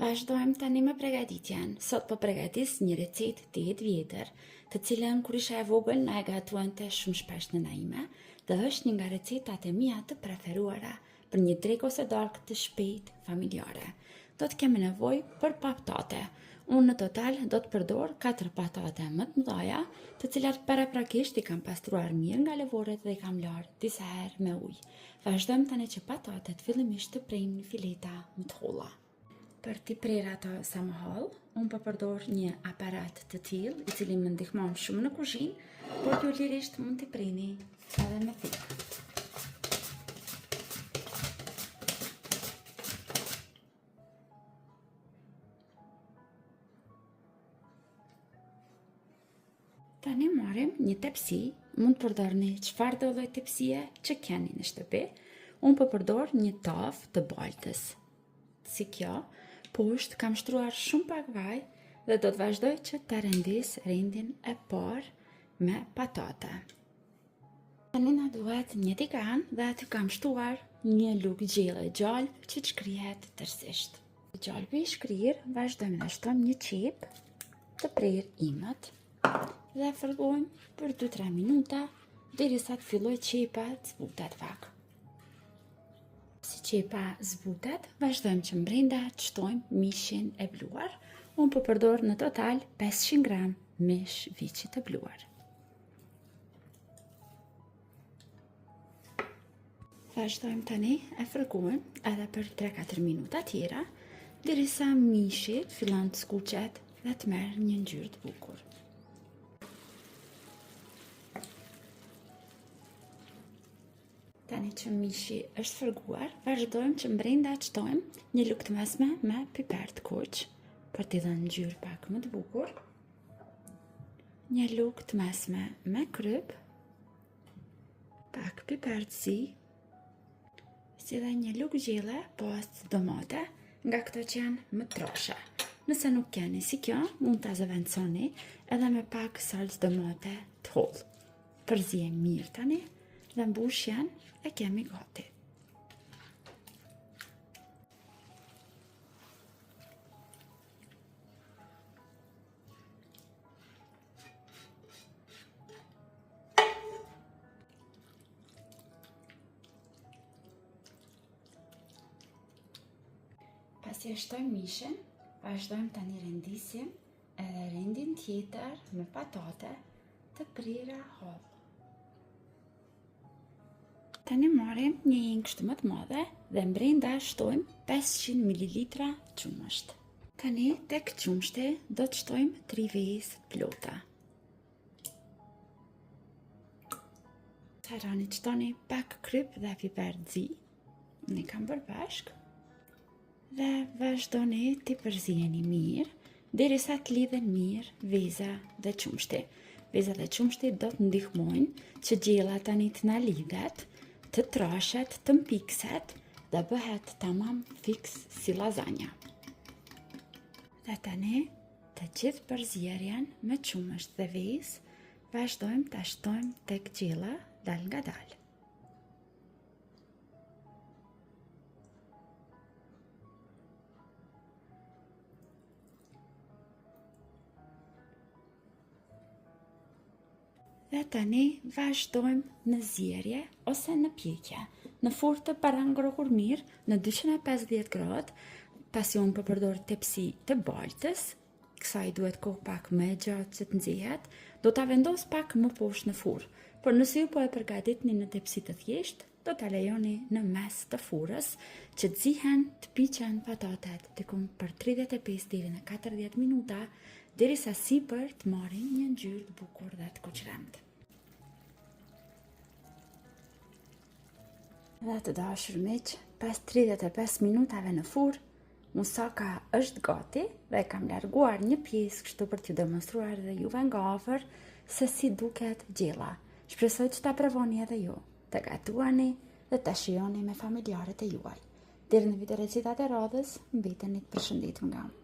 Vazhdojmë tani me përgatitjen. Sot po përgatis një recetë 8 vjetër, të cilën kur isha e vogël na e gatuante shumë shpesh nëna ime, dhe është një nga recetat e mia të preferuara për një drekë ose darkë të shpejtë familjare. Do të kemi nevojë për patate. Unë në total do të përdor 4 patate më të mëdha, të cilat paraprakisht i kam pastruar mirë nga lëvorët dhe i kam larë disa herë me ujë. Vazhdojmë tani që patatet fillimisht të prejmë në fileta më të holla. Për t'i prerë ato sa më hollë, unë po përdor një aparat të tillë, i cili më ndihmon shumë në kuzhinë, por ju lirisht mund t'i preni edhe me thikë. Tani marrim një tepsi, mund të përdorni çfarë do lloj tepsie që keni në shtëpi. Unë po përdor një tavë të baltës. Si kjo, poshtë kam shtruar shumë pak vaj dhe do të vazhdoj që të rendis rendin e parë me patate. Tani na duhet një tigan dhe aty kam shtuar një lugë gjelle gjalp që të shkrihet tërësisht. Gjalpi i shkrir, vazhdojmë dhe shtojmë një qep të prerë imët dhe fërgojmë për 2-3 minuta derisa të filloj qepa të zbutet pak. Si qepa zbutet, vazhdojmë që mbrenda të shtojmë mishin e bluar. Unë po përdor në total 500 gram mish viçi të bluar. Vazhdojmë tani e fërgojmë edhe për 3-4 minuta tjera, derisa mishi fillon të skuqet dhe të merr një ngjyrë të bukur. Tani që mishi është fërguar, vazhdojmë që mbrenda të shtojmë një lugë të mesme me piper të kuq, për t'i dhënë ngjyrë pak më të bukur, një lugë të mesme me kryp, pak piper të zi, si dhe një lugë gjelle post domate, nga këto që janë më trosha. Nëse nuk keni si kjo, mund ta zëvendësoni edhe me pak salcë domate të hollë. Përzihem mirë tani dhe mbushjen e kemi gati. Pasi e shtojmë mishin, vazhdojmë tani rendisim edhe rendin tjetër me patate të prera hollë. Tani marrim një hing kështu më të madhe dhe mbrenda shtojmë 500 ml qumësht. Tani tek qumshti do të shtojmë 3 vezë plota. Harroni të shtoni pak kryp dhe piper të zi, unë i kam bërë bashkë, dhe vazhdoni t'i përziheni mirë, derisa të lidhen mirë veza dhe qumshti. Veza dhe qumshti do të ndihmojnë që gjella tani të na lidhet, të trashet, të mpikset dhe bëhet tamam fiks si lazanja. Dhe tani, të gjithë përzierjen me qumësht dhe vezë, vazhdojmë të shtojmë tek gjella dal nga dal. Dhe tani vazhdojmë në zjerje ose në pjekje. Në furrë të parangrohur mirë në 250 gradë, pasi unë po përdor tepsi të baltës, kësaj duhet kohë pak më e gjatë që të nxehet, do ta vendos pak më poshtë në furrë. Por nëse ju po e përgatitni në tepsi të thjeshtë, do ta lejoni në mes të furrës që të zihen, të piqen patatet diku për 35 deri në 40 minuta, derisa sipër të marrin një ngjyrë të bukur dhe të kuqëremt. Dhe të dashur miq, pas 35 minutave në furrë, musaka është gati dhe kam larguar një pjesë kështu për t'ju demonstruar dhe juve nga afër se si duket gjella. Shpresoj që ta provoni edhe ju, të gatuani dhe ta shijoni me familjarët e juaj. Deri në video recetat e radhës, mbeteni të përshëndetur nga unë.